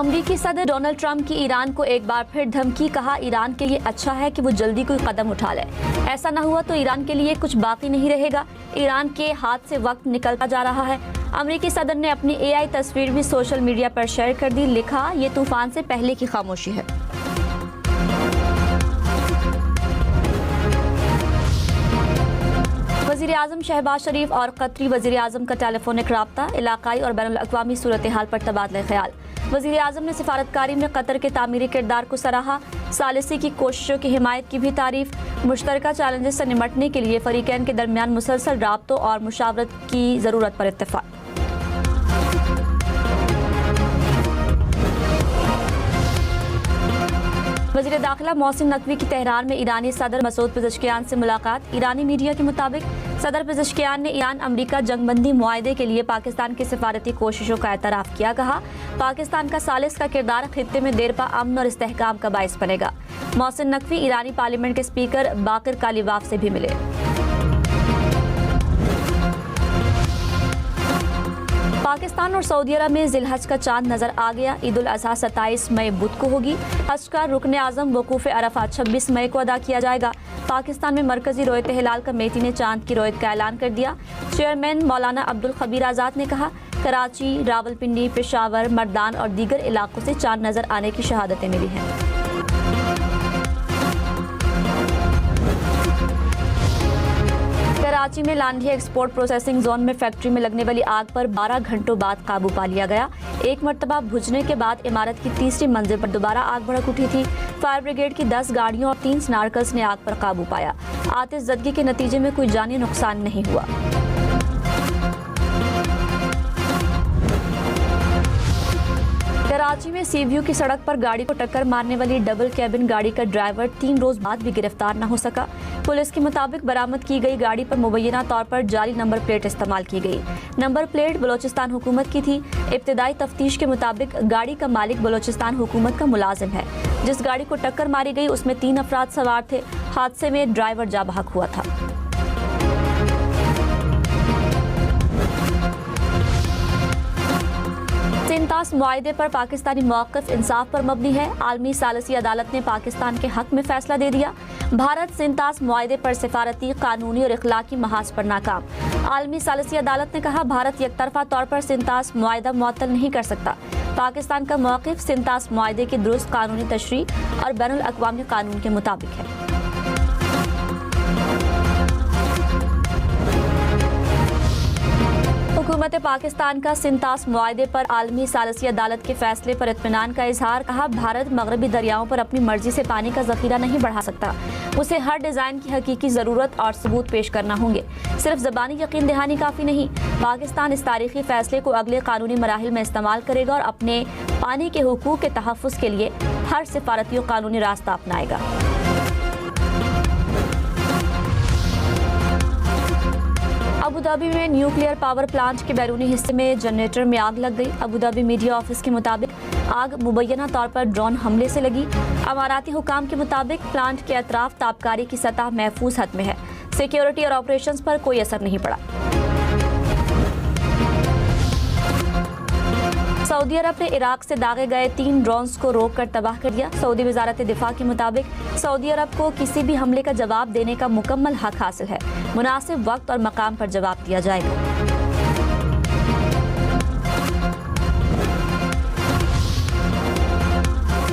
अमरीकी सदर Donald Trump की ईरान को एक बार फिर धमकी। कहा, ईरान के लिए अच्छा है कि वो जल्दी कोई कदम उठा ले। ऐसा ना हुआ तो ईरान के लिए कुछ बाकी नहीं रहेगा। ईरान के हाथ से वक्त निकलता जा रहा है। अमरीकी सदर ने अपनी AI तस्वीर भी सोशल मीडिया पर शेयर कर दी। लिखा, ये तूफान से पहले की खामोशी है। वज़ीर-ए-आज़म शहबाज शरीफ और कतरी वज़ीर-ए-आज़म का टेलीफोनिक राब्ता। इलाकाई और बैनुल-अक़वामी सूरत हाल पर तबादला ख्याल। वज़ीर-ए-आज़म ने सिफारतकारी में कतर के तामीरी किरदार को सराहा। सालिसी की कोशिशों की हिमायत की भी तारीफ। मुश्तरका चैलेंजेस से निमटने के लिए फ़रीक़ैन के दरमियान मुसलसल राब्तों और मुशावरत की ज़रूरत पर इत्तेफ़ाक़। वज़ीर दाखिला मोहसिन नकवी की तेहरान में ईरानी सदर मसूद पेज़ेश्कियान से मुलाकात। ईरानी मीडिया के मुताबिक सदर पेज़ेश्कियान ने ईरान अमरीका जंगबंदी मुआहदे के लिए पाकिस्तान की सिफारती कोशिशों का एतराफ़ किया। कहा, पाकिस्तान का सालिस का किरदार खित्ते में देरपा अमन और इस्तेहकाम का बाइस बनेगा। मोहसिन नकवी ईरानी पार्लियामेंट के स्पीकर बाकिर कालीबाफ से भी मिले। पाकिस्तान और सऊदी अरब में जिलहज का चांद नजर आ गया। ईद उल अज़हा 27 मई बुध को होगी। हज का रुकन आज़म वकूफ़ अरफात 26 मई को अदा किया जाएगा। पाकिस्तान में मरकजी रोयत हिलाल कमेटी ने चांद की रोयत का ऐलान कर दिया। चेयरमैन मौलाना अब्दुल खबीर आज़ाद ने कहा, कराची, रावलपिंडी, पेशावर, मर्दान और दीगर इलाकों से चांद नजर आने की शहादतें मिली हैं। कराची में लांढिया एक्सपोर्ट प्रोसेसिंग जोन में फैक्ट्री में लगने वाली आग पर 12 घंटों बाद काबू पा लिया गया। एक मरतबा बुझने के बाद इमारत की तीसरी मंजिल पर दोबारा आग भड़क उठी थी। फायर ब्रिगेड की 10 गाड़ियों और 3 स्नार्कल्स ने आग पर काबू पाया। आतिशज़दगी के नतीजे में कोई जानी नुकसान नहीं हुआ। कराची में सीव्यू की सड़क पर गाड़ी को टक्कर मारने वाली डबल कैबिन गाड़ी का ड्राइवर 3 रोज बाद भी गिरफ्तार न हो सका। पुलिस के मुताबिक बरामद की गई गाड़ी पर मुबैना तौर पर जाली नंबर प्लेट इस्तेमाल की गई। नंबर प्लेट बलोचिस्तान हुकूमत की थी। इब्तिदाई तफ्तीश के मुताबिक गाड़ी का मालिक बलोचिस्तान हुकूमत का मुलाजिम है। जिस गाड़ी को टक्कर मारी गई उसमें 3 अफराद सवार थे। हादसे में ड्राइवर जा बहक हुआ था। सिंतास मुआहदे पर पाकिस्तानी मौक़िफ़ इंसाफ पर मबनी है। आलमी सालिसी अदालत ने पाकिस्तान के हक में फैसला दे दिया। भारत सिंतास मुआहदे पर सिफारती, कानूनी और इखलाकी महाज पर नाकाम। आलमी सालिसी अदालत ने कहा, भारत यकतरफा तौर पर सिंतास मुआहदा मुअत्तल नहीं कर सकता। पाकिस्तान का मौक़िफ़ सिंतास मुआहदे की दुरुस्त कानूनी तशरीह और बैनुल अक़वामी कानून के मुताबिक है। हुकूमत पाकिस्तान का सिंतास मुआहदे पर आलमी सालिसी अदालत के फैसले पर इत्मीनान का इजहार। कहा, भारत मगरबी दरियाओं पर अपनी मर्जी से पानी का जखीरा नहीं बढ़ा सकता। उसे हर डिज़ाइन की हकीकी ज़रूरत और सबूत पेश करना होंगे। सिर्फ ज़बानी यकीन दहानी काफ़ी नहीं। पाकिस्तान इस तारीखी फैसले को अगले कानूनी मराहिल में इस्तेमाल करेगा और अपने पानी के हुकूक के तहफ़्फ़ुज़ के लिए हर सिफारती और कानूनी रास्ता अपनाएगा। अबू धाबी में न्यूक्लियर पावर प्लांट के बैरूनी हिस्से में जनरेटर में आग लग गई। अबू धाबी मीडिया ऑफिस के मुताबिक आग मुबैना तौर पर ड्रोन हमले से लगी। अमाराती हुकाम के मुताबिक प्लांट के अतराफ तापकारी की सतह महफूज हद में है। सिक्योरिटी और ऑपरेशंस पर कोई असर नहीं पड़ा। सऊदी अरब ने इराक से दागे गए 3 ड्रोन्स को रोककर तबाह कर दिया। सऊदी वजारत दिफा के मुताबिक सऊदी अरब को किसी भी हमले का जवाब देने का मुकम्मल हक हासिल है। मुनासिब वक्त और मकाम पर जवाब दिया जाएगा।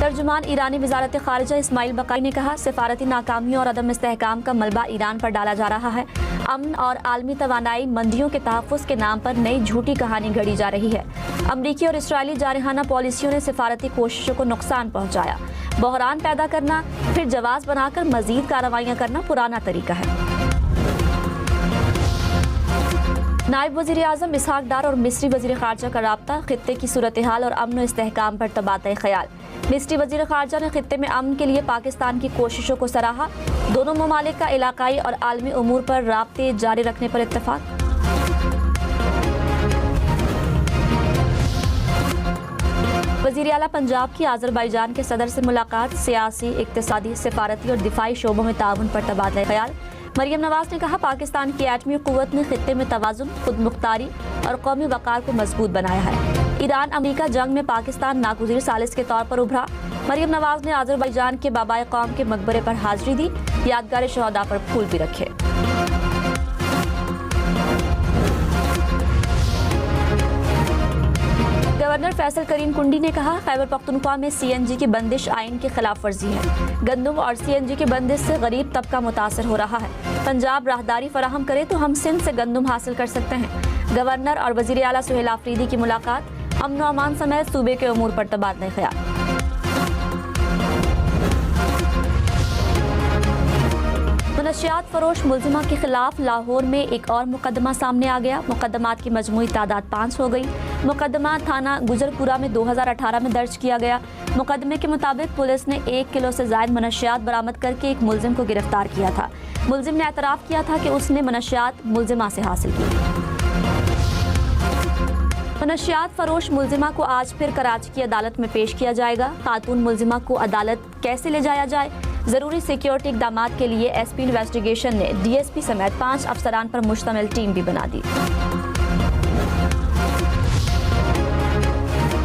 तर्जुमान ईरानी वजारत खारिजा इस्माइल बकाई ने कहा, सिफारती नाकामियों और अदम इस्तेहकाम का मलबा ईरान पर डाला जा रहा है। अमन और आलमी तवानाई मंदियों के तहफ़्फ़ुज़ के नाम पर नई झूठी कहानी गढ़ी जा रही है। अमरीकी और इसराइली जारहाना पॉलिसियों ने सिफारती कोशिशों को नुकसान पहुँचाया। बहरान पैदा करना, फिर जवाब बनाकर मज़ीद कार्रवाइयाँ करना पुराना तरीका है। नायब वज़ीर-ए-आज़म इसहाक डार और मिस्री वज़ीर ख़ारजा का राब्ता। खित्ते की सूरत हाल और अमन और इस्तेहकाम पर तबादला ख्याल। मिस्री वज़ीर ख़ारजा ने खित्ते में अमन के लिए पाकिस्तान की कोशिशों को सराहा। दोनों ममालिक का इलाकाई और आलमी उमूर पर राब्ते जारी रखने पर इत्तेफाक। वज़ीर आला पंजाब की आज़रबाईजान के सदर से मुलाकात। सियासी, इक़्तिसादी, सिफारती और दिफाई शोबों में ताउन पर तबादला ख्याल। मरियम नवाज ने कहा, पाकिस्तान की एटमी क़ुव्वत ने खित्ते में तवाज़ुन, खुद मुख्तारी और कौमी वक़ार को मजबूत बनाया है। ईरान अमेरिका जंग में पाकिस्तान नागुज़ीर सालिस के तौर पर उभरा। मरियम नवाज ने अज़रबैजान के बाबाए कौम के मकबरे पर हाजिरी दी। यादगार शहदा पर फूल भी रखे। गवर्नर फैसल करीम कुंडी ने कहा, खैबर पख्तूनख्वा में सीएनजी की बंदिश आइन की खिलाफ वर्जी है। गंदम और सीएनजी की बंदिश से गरीब तबका मुतासर हो रहा है। पंजाब राहदारी फराहम करे तो हम सिंध से गंदम हासिल कर सकते हैं। गवर्नर और वज़ीर आला सुहेल आफरीदी की मुलाकात, अमन व अमान समेत सूबे के उमूर पर तबादला ख्याल। मनशियात फरोश मुल्जिमा के खिलाफ लाहौर में एक और मुकदमा सामने आ गया। मुकदमात की मजमूई तादाद 5 हो गई। मुकदमा थाना गुजरपुरा में 2018 में दर्ज किया गया। मुकदमे के मुताबिक पुलिस ने 1 किलो से ज़ायद मनशियात बरामद करके एक मुल्जिम को गिरफ्तार किया था। मुल्जिम ने एतराफ़ किया था कि उसने मनशियात मुल्जिमा से हासिल की। मनशियात फरोश मुल्जिमा को आज फिर कराची की अदालत में पेश किया जाएगा। खातून मुल्जिमा को अदालत कैसे ले जाया जाए, जरूरी सिक्योरिटी इक़दामात के लिए एसपी इन्वेस्टिगेशन ने डीएसपी समेत 5 अफसरान पर मुश्तमिल टीम भी बना दी।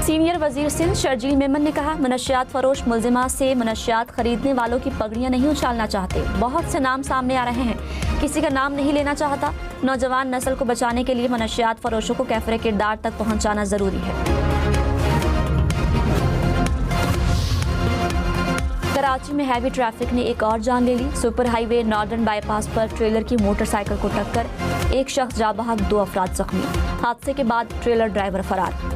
सीनियर वजीर सिंध शर्जील मेमन ने कहा, मनशियात फरोश मुल्जिमा से मनशियात खरीदने वालों की पगड़ियां नहीं उछालना चाहते। बहुत से नाम सामने आ रहे हैं, किसी का नाम नहीं लेना चाहता। नौजवान नस्ल को बचाने के लिए मनशियात फरोशों को कैफरे किरदार तक पहुंचाना जरूरी है। कराची में हैवी ट्रैफिक ने एक और जान ले ली। सुपर हाईवे नॉर्दर्न बाईपास पर ट्रेलर की मोटरसाइकिल को टक्कर, एक शख्स जाँ बहक, 2 अफराद जख्मी। हादसे के बाद ट्रेलर ड्राइवर फरार।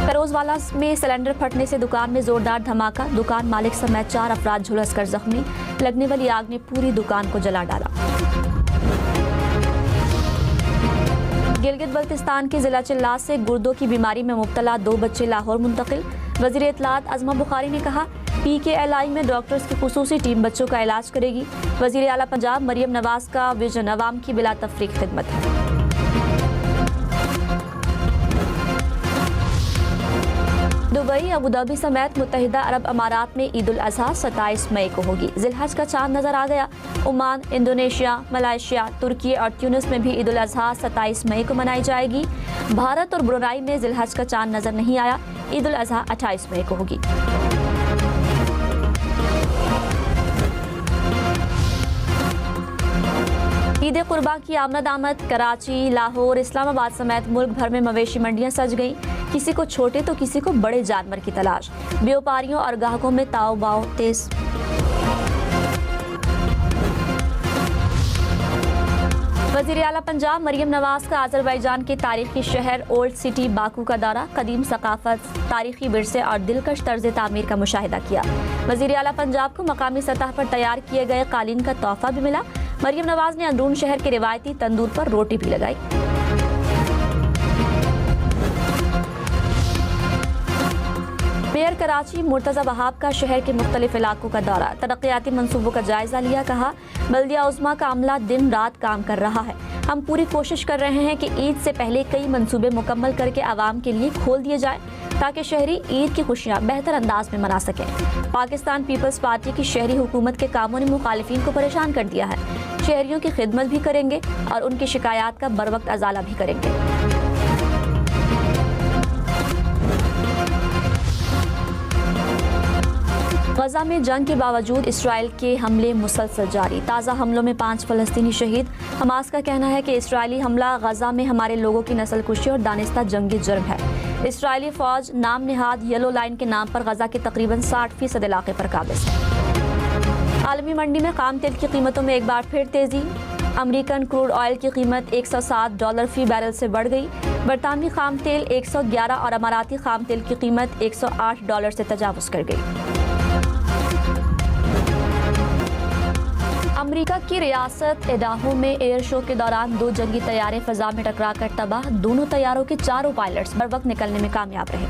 फरोजवाला में सिलेंडर फटने से दुकान में जोरदार धमाका, दुकान मालिक समेत 4 अफराद झुलसकर जख्मी। लगने वाली आग ने पूरी दुकान को जला डाला। गिलगित बल्तिस्तान के जिला चिल्लास से गुर्दों की बीमारी में मुब्तला 2 बच्चे लाहौर मुंतकिल। वज़ीर इत्तलात अज़मा बुखारी ने कहा, PKLI में डॉक्टर्स की खुसूसी टीम बच्चों का इलाज करेगी। वज़ीर आला पंजाब मरियम नवाज का विजन अवाम की बिला तफरीक खिदमत है। दुबई, अबू धाबी समेत मुत्तहिदा अरब अमारात में ईद उल अज़हा 27 मई को होगी। जिलहज का चांद नजर आ गया। ओमान, इंडोनेशिया, मलेशिया, तुर्की और ट्यूनिस में भी ईद उल अज़हा 27 मई को मनाई जाएगी। भारत और ब्रुनाई में जिलहज का चांद नजर नहीं आया। ईद उल अज़हा 28 मई को होगी। ईद कुर्बा की आमद कराची, लाहौर, इस्लामाबाद समेत मुल्क भर में मवेशी मंडियां सज गईं। किसी को छोटे तो किसी को बड़े जानवर की तलाश। व्यापारियों और ग्राहकों में ताव बाव तेज। वज़ीर आला पंजाब मरियम नवाज का अज़रबैजान के तारीखी शहर ओल्ड सिटी बाकू का दौरा, कदीम सकाफत, तारीखी विरसे और दिलकश तर्ज तामीर का मुशाहिदा किया। वज़ीर आला पंजाब को मकामी सतह पर तैयार किए गए कालीन का तोहफा भी मिला। मरियम नवाज ने अंदरून शहर के रिवायती तंदूर पर रोटी भी लगाई। मेयर कराची मुर्तज़ा वहाब का शहर के मुख्तलिफ इलाकों का दौरा, तरक्याती मंसूबों का जायजा लिया। कहा, बल्दिया उज़्मा का अमला दिन रात काम कर रहा है। हम पूरी कोशिश कर रहे हैं कि ईद से पहले कई मंसूबे मुकम्मल करके आवाम के लिए खोल दिए जाए ताकि शहरी ईद की खुशियाँ बेहतर अंदाज में मना सकें। पाकिस्तान पीपल्स पार्टी की शहरी हुकूमत के कामों ने मुखालिफिन को परेशान कर दिया है। शहरियों की खिदमत भी करेंगे और उनकी शिकायत का बरवक्त अजाला भी करेंगे। गजा में जंग के बावजूद इसराइल के हमले मुसलसल जारी। ताज़ा हमलों में 5 फ़लस्तीनी शहीद। हमास का कहना है कि इसराइली हमला गजा में हमारे लोगों की नस्लकुशी और दानिस्ता जंगी जुर्म है। इसराइली फ़ौज नाम निहाद येलो लाइन के नाम पर गजा के तकरीबन 60% इलाके पर काबिज़ है। आलमी मंडी में खाम तेल की कीमतों में एक बार फिर तेज़ी। अमेरिकन क्रूड ऑयल की कीमत $107 फी बैरल से बढ़ गई। बरतानवी खाम तेल 111 और अमाराती खाम तेल की कीमत $108 से तजावुज़ कर गई। अमेरिका की रियासत इडाहो में एयर शो के दौरान 2 जंगी तैयारे फ़ज़ा में टकराकर तबाह। दोनों तैयारों के 4 पायलट्स बर वक्त निकलने में कामयाब रहे।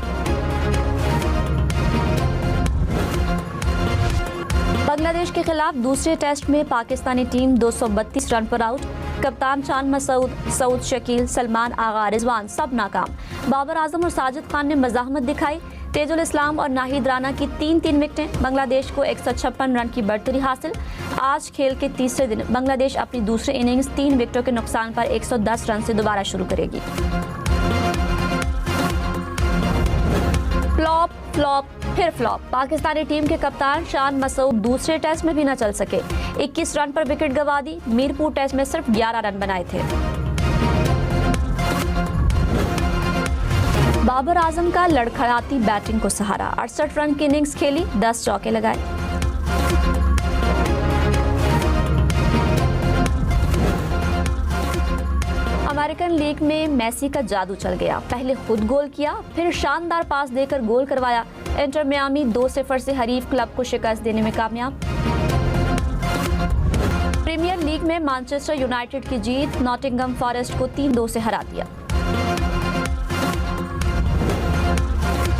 बांग्लादेश के खिलाफ दूसरे टेस्ट में पाकिस्तानी टीम 232 रन पर आउट। कप्तान चांद मसूद, सऊद शकील, सलमान आगा, रिजवान सब नाकाम। बाबर आजम और साजिद खान ने मज़ाहमत दिखाई। तेजुल इस्लाम और नाहिद राना की 3-3 विकेटें। बांग्लादेश को 156 रन की बढ़तरी हासिल। आज खेल के तीसरे दिन बांग्लादेश अपनी दूसरी इनिंग्स 3 विकेटों के नुकसान पर 110 रन से दोबारा शुरू करेगी। फ्लॉप फ्लॉप फिर फ्लॉप। पाकिस्तानी टीम के कप्तान शान मसूद दूसरे टेस्ट में भी न चल सके। 21 रन पर विकेट गंवा दी। मीरपुर टेस्ट में सिर्फ 11 रन बनाए थे। बाबर आजम का लड़खड़ाती बैटिंग को सहारा। 68 रन की इनिंग्स खेली, 10 चौके लगाए। अमेरिकन लीग में मेसी का जादू चल गया। पहले खुद गोल किया, फिर शानदार पास देकर गोल करवाया। इंटर मियामी 2-0 से हरीफ क्लब को शिकस्त देने में कामयाब। प्रीमियर लीग में मैनचेस्टर यूनाइटेड की जीत। नॉटिंघम फॉरेस्ट को 3-2 से हरा दिया।